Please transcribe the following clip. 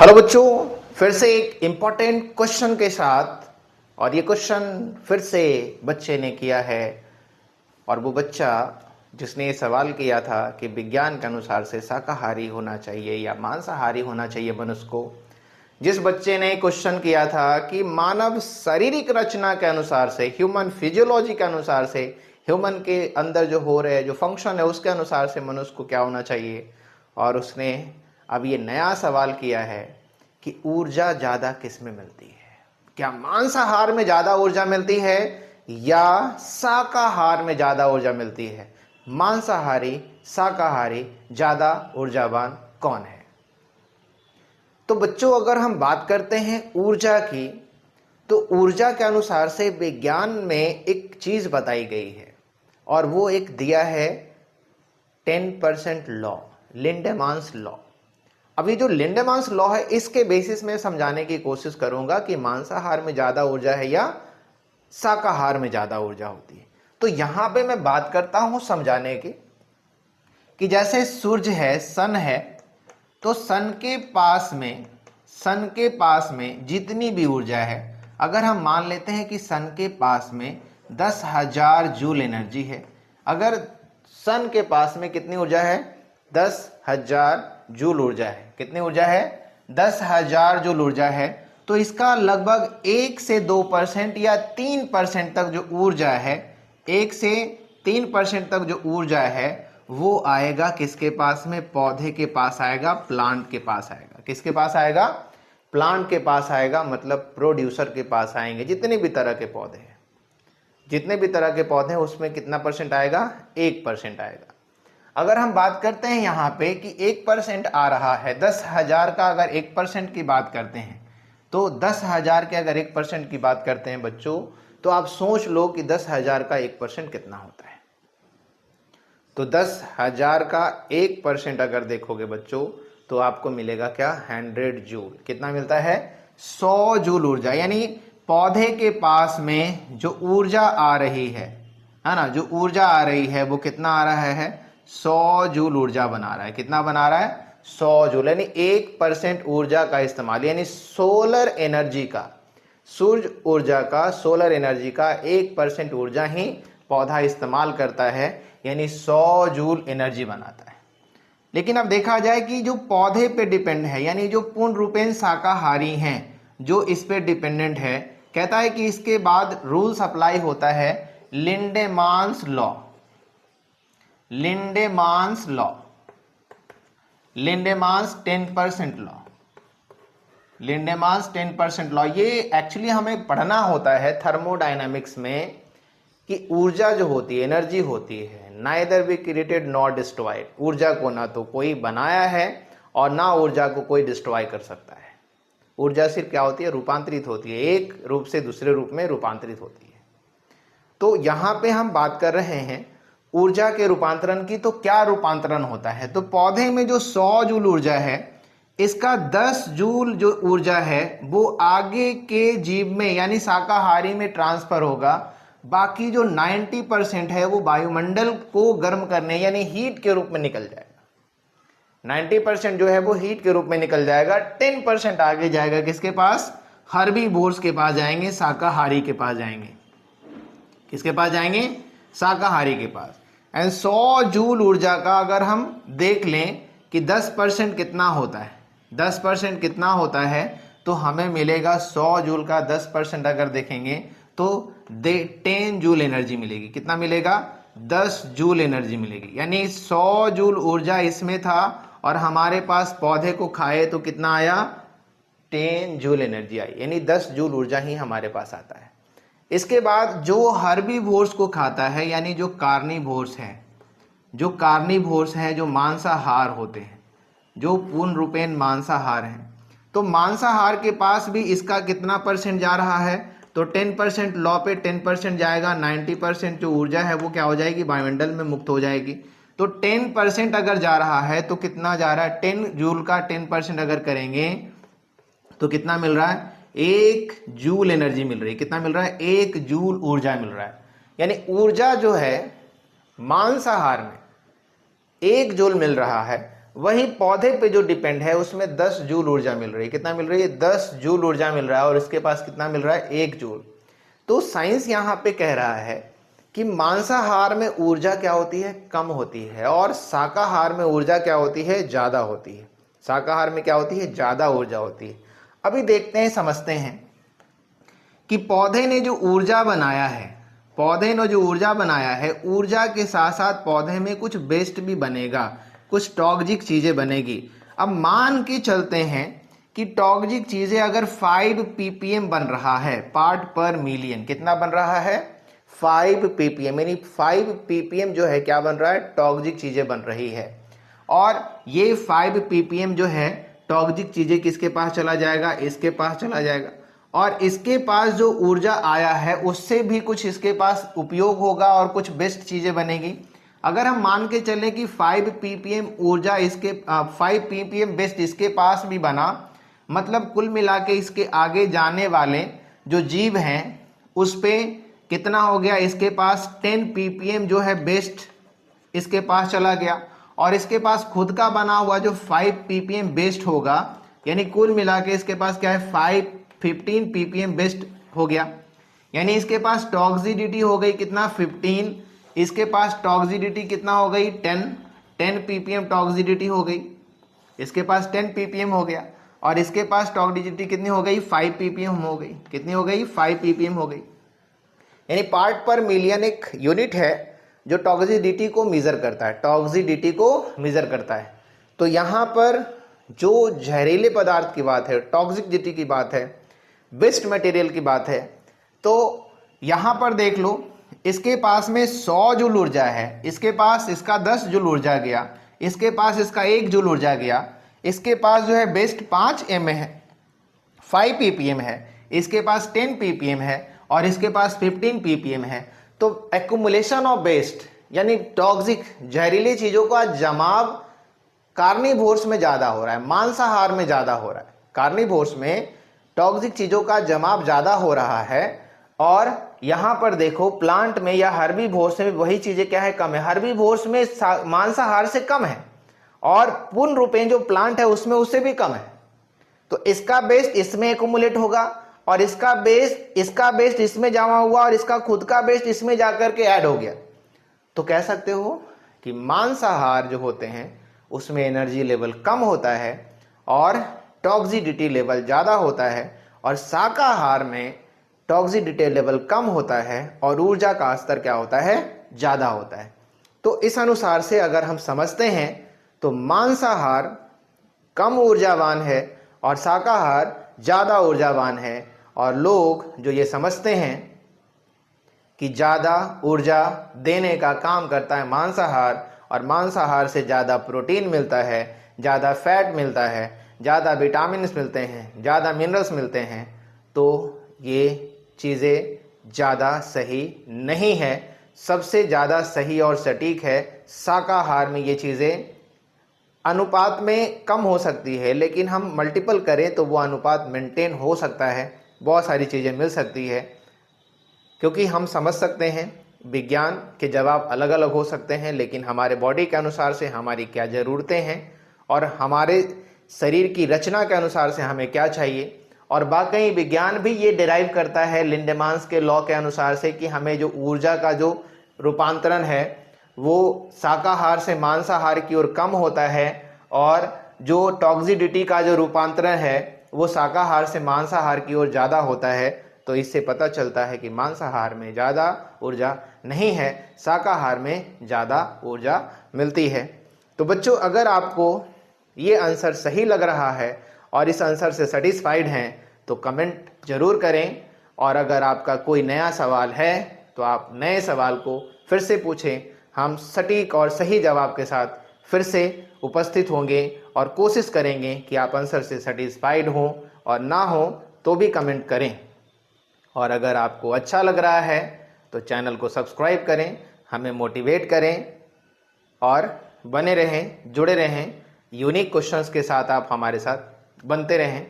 Hello बच्चों, फिर से एक इम्पॉर्टेंट क्वेश्चन के साथ। और ये क्वेश्चन फिर से बच्चे ने किया है, और वो बच्चा जिसने ये सवाल किया था कि विज्ञान के अनुसार से शाकाहारी होना चाहिए या मांसाहारी होना चाहिए मनुष्य को। जिस बच्चे ने क्वेश्चन किया था कि मानव शारीरिक रचना के अनुसार से, ह्यूमन फिजियोलॉजी के अनुसार से, ह्यूमन के अंदर जो हो रहे जो फंक्शन है उसके अनुसार से मनुष्य को क्या होना चाहिए। और उसने अब ये नया सवाल किया है कि ऊर्जा ज़्यादा किस में मिलती है, क्या मांसाहार में ज़्यादा ऊर्जा मिलती है या शाकाहार में ज़्यादा ऊर्जा मिलती है। मांसाहारी शाकाहारी ज़्यादा ऊर्जावान कौन है। तो बच्चों, अगर हम बात करते हैं ऊर्जा की, तो ऊर्जा के अनुसार से विज्ञान में एक चीज़ बताई गई है, और वो एक दिया है 10% लॉ, लिंडेमांस लॉ। अभी जो लिंडेमांस लॉ है इसके बेसिस में समझाने की कोशिश करूंगा कि मांसाहार में ज्यादा ऊर्जा है या शाकाहार में ज्यादा ऊर्जा होती है। तो यहां पे मैं बात करता हूं समझाने की कि जैसे सूर्य है, सन है, तो सन के पास में जितनी भी ऊर्जा है, अगर हम मान लेते हैं कि सन के पास में 10,000 जूल एनर्जी है। अगर सन के पास में कितनी ऊर्जा है? 10,000 जूल ऊर्जा है। कितनी ऊर्जा है? 10,000 जूल ऊर्जा है। तो इसका लगभग 1 से 2% या 3% तक जो ऊर्जा है, 1 से 3% तक जो ऊर्जा है वो आएगा किसके पास में? पौधे के पास आएगा, प्लांट के पास आएगा। किसके पास आएगा? प्लांट के पास आएगा, मतलब प्रोड्यूसर के पास आएंगे। जितने भी तरह के पौधे हैं, जितने भी तरह के पौधे हैं उसमें कितना परसेंट आएगा? 1% आएगा। अगर हम बात करते हैं यहाँ पे कि 1% आ रहा है, 10,000 का अगर 1% की बात करते हैं, तो 10,000 के अगर 1% की बात करते हैं बच्चों, तो आप सोच लो कि 10,000 का 1% कितना होता है। तो 10,000 का 1% अगर देखोगे बच्चों, तो आपको मिलेगा क्या? 100 जूल। कितना मिलता है? 100 जूल ऊर्जा। यानी पौधे के पास में जो ऊर्जा आ रही है ना, जो ऊर्जा आ रही है वो कितना आ रहा है? 100 जूल ऊर्जा बना रहा है। कितना बना रहा है? 100 जूल। यानी 1% ऊर्जा का इस्तेमाल, यानी सोलर एनर्जी का, सूर्य ऊर्जा का, सोलर एनर्जी का 1% ऊर्जा ही पौधा इस्तेमाल करता है, यानी 100 जूल एनर्जी बनाता है। लेकिन अब देखा जाए कि जो पौधे पे डिपेंड है, यानी जो पूर्ण रूपेण शाकाहारी हैं, जो इस पे डिपेंडेंट है, कहता है कि इसके बाद रूल्स अप्लाई होता है Lindeman's law. Lindeman's law, Lindeman's 10% law, Lindeman's 10% law. ये एक्चुअली हमें पढ़ना होता है थर्मोडायनामिक्स में कि ऊर्जा जो होती है, एनर्जी होती है, neither be created not destroyed. ऊर्जा को ना तो कोई बनाया है और ना ऊर्जा को कोई डिस्ट्रॉय कर सकता है। ऊर्जा सिर्फ क्या होती है? रूपांतरित होती है, एक रूप से दूसरे रूप में रूपांतरित होती है। तो यहां पे हम बात कर रहे हैं ऊर्जा के रूपांतरण की। तो क्या रूपांतरण होता है? तो पौधे में जो 100 जूल ऊर्जा है, इसका 10 जूल जो ऊर्जा है वो आगे के जीव में यानी शाकाहारी में ट्रांसफर होगा। बाकी जो 90% है वो वायुमंडल को गर्म करने यानी हीट के रूप में निकल जाएगा। 90% जो है वो हीट के रूप में निकल जाएगा। 10% आगे जाएगा किसके पास? हर्बीवोर्स के पास जाएंगे, शाकाहारी के पास जाएंगे। किसके पास जाएंगे? शाकाहारी के पास। एंड 100 जूल ऊर्जा का अगर हम देख लें कि 10% कितना होता है, 10% कितना होता है, तो हमें मिलेगा 100 जूल का 10% अगर देखेंगे तो 10 जूल एनर्जी मिलेगी। कितना मिलेगा? 10 जूल एनर्जी मिलेगी। यानी 100 जूल ऊर्जा इसमें था और हमारे पास पौधे को खाए तो कितना आया? 10 जूल एनर्जी आई। यानी 10 जूल ऊर्जा ही हमारे पास आता है। इसके बाद जो हर्बीवोर्स को खाता है, यानी जो कार्निवोर्स है, जो कार्निवोर्स हैं, जो मांसाहार होते हैं, जो पूर्ण रूपेण मांसाहार हैं, तो मांसाहार के पास भी इसका कितना परसेंट जा रहा है? तो 10% लॉ पे 10% जाएगा। 90% जो ऊर्जा है वो क्या हो जाएगी? वायुमंडल में मुक्त हो जाएगी। तो 10% अगर जा रहा है तो कितना जा रहा है? 10 जूल का 10% अगर करेंगे तो कितना मिल रहा है? 1 जूल एनर्जी मिल रही है। कितना मिल रहा है? 1 जूल ऊर्जा मिल रहा है। यानी ऊर्जा जो है मांसाहार में 1 जूल मिल रहा है, वही पौधे पे जो डिपेंड है उसमें 10 जूल ऊर्जा मिल रही है। कितना मिल रही है? 10 जूल ऊर्जा मिल रहा है, और इसके पास कितना मिल रहा है? 1 जूल। तो साइंस यहाँ पे कह रहा है कि मांसाहार में ऊर्जा क्या होती है? कम होती है, और शाकाहार में ऊर्जा क्या होती है? ज़्यादा होती है। शाकाहार में क्या होती है? ज़्यादा ऊर्जा होती है। अभी देखते हैं, समझते हैं कि पौधे ने जो ऊर्जा बनाया है, पौधे ने जो ऊर्जा बनाया है, ऊर्जा के साथ साथ पौधे में कुछ वेस्ट भी बनेगा, कुछ टॉक्सिक चीज़ें बनेगी। अब मान के चलते हैं कि टॉक्सिक चीज़ें अगर 5 ppm बन रहा है, पार्ट पर मिलियन, कितना बन रहा है? 5 ppm, यानी 5 ppm जो है क्या बन रहा है? टॉक्सिक चीज़ें बन रही है। और ये 5 ppm जो है टॉक्सिक चीज़ें किसके पास चला जाएगा? इसके पास चला जाएगा। और इसके पास जो ऊर्जा आया है उससे भी कुछ इसके पास उपयोग होगा और कुछ बेस्ट चीज़ें बनेगी। अगर हम मान के चलें कि 5 ppm ऊर्जा इसके 5 ppm बेस्ट इसके पास भी बना, मतलब कुल मिला के इसके आगे जाने वाले जो जीव हैं उस पे कितना हो गया? इसके पास 10 ppm जो है बेस्ट इसके पास चला गया, और इसके पास खुद का बना हुआ जो 5 ppm बेस्ट होगा, यानी कुल मिला के इसके पास क्या है? 15 ppm बेस्ट हो गया। यानी इसके पास टॉक्सिडिटी हो गई कितना? 15। इसके पास टॉक्सिडिटी कितना हो गई? 10 ppm टॉक्सिडिटी हो गई। इसके पास 10 ppm हो गया, और इसके पास टॉक्सिडिटी कितनी हो गई? 5 ppm हो गई। कितनी हो गई? 5 ppm हो गई। यानी पार्ट पर मिलियन एक यूनिट है जो टॉक्सिडिटी को मेजर करता है, टॉक्सिडिटी को मेजर करता है। तो यहाँ पर जो जहरीले पदार्थ की बात है, टॉक्सिसिटी की बात है, वेस्ट मटेरियल की बात है, तो यहाँ पर देख लो, इसके पास में 100 जूल ऊर्जा है, इसके पास इसका 10 जूल ऊर्जा गया, इसके पास इसका 1 जूल ऊर्जा गया, इसके पास जो है बेस्ट 5 ppm है, इसके पास 10 ppm है, और इसके पास 15 ppm है। तो एक्युमुलेशन ऑफ वेस्ट यानी टॉक्सिक जहरीली चीज़ों का जमाव कार्निवोर्स में ज़्यादा हो रहा है, मांसाहार में ज़्यादा हो रहा है। कार्निवोर्स में टॉक्सिक चीज़ों का जमाव ज़्यादा हो रहा है, और यहाँ पर देखो प्लांट में या हर्बीवोर्स में वही चीज़ें क्या है? कम है। हर्बीवोर्स में मांसाहार से कम है, और पूर्ण रूपेण जो प्लांट है उसमें उससे भी कम है। तो इसका बेस्ट इसमें एक्युमुलेट होगा, और इसका बेस्ट इसमें जमा हुआ, और इसका खुद का बेस्ट इसमें जाकर के ऐड हो गया। तो कह सकते हो कि मांसाहार जो होते हैं उसमें एनर्जी लेवल कम होता है और टॉक्सिडिटी लेवल ज़्यादा होता है, और शाकाहार में टॉक्सिडिटी लेवल कम होता है और ऊर्जा का स्तर क्या होता है? ज़्यादा होता है। तो इस अनुसार से अगर हम समझते हैं तो मांसाहार कम ऊर्जावान है और शाकाहार ज़्यादा ऊर्जावान है, और लोग जो ये समझते हैं कि ज़्यादा ऊर्जा देने का काम करता है मांसाहार, और मांसाहार से ज़्यादा प्रोटीन मिलता है, ज़्यादा फैट मिलता है, ज़्यादा विटामिन्स मिलते हैं, ज़्यादा मिनरल्स मिलते हैं, तो ये चीज़ें ज़्यादा सही नहीं है। सबसे ज़्यादा सही और सटीक है शाकाहार में ये चीज़ें अनुपात में कम हो सकती है, लेकिन हम मल्टीपल करें तो वो अनुपात मेंटेन हो सकता है, बहुत सारी चीज़ें मिल सकती है। क्योंकि हम समझ सकते हैं विज्ञान के जवाब अलग अलग हो सकते हैं, लेकिन हमारे बॉडी के अनुसार से हमारी क्या ज़रूरतें हैं और हमारे शरीर की रचना के अनुसार से हमें क्या चाहिए, और वाकई विज्ञान भी ये डिराइव करता है लिंडेमांस के लॉ के अनुसार से कि हमें जो ऊर्जा का जो रूपांतरण है वो शाकाहार से मांसाहार की ओर कम होता है, और जो टॉक्सिडिटी का जो रूपांतरण है वो शाकाहार से मांसाहार की ओर ज़्यादा होता है। तो इससे पता चलता है कि मांसाहार में ज़्यादा ऊर्जा नहीं है, शाकाहार में ज़्यादा ऊर्जा मिलती है। तो बच्चों, अगर आपको ये आंसर सही लग रहा है और इस आंसर से सेटिस्फाइड हैं तो कमेंट जरूर करें, और अगर आपका कोई नया सवाल है तो आप नए सवाल को फिर से पूछें। हम सटीक और सही जवाब के साथ फिर से उपस्थित होंगे और कोशिश करेंगे कि आप आंसर से सेटिस्फाइड हों, और ना हो तो भी कमेंट करें। और अगर आपको अच्छा लग रहा है तो चैनल को सब्सक्राइब करें, हमें मोटिवेट करें, और बने रहें, जुड़े रहें। यूनिक क्वेश्चंस के साथ आप हमारे साथ बनते रहें।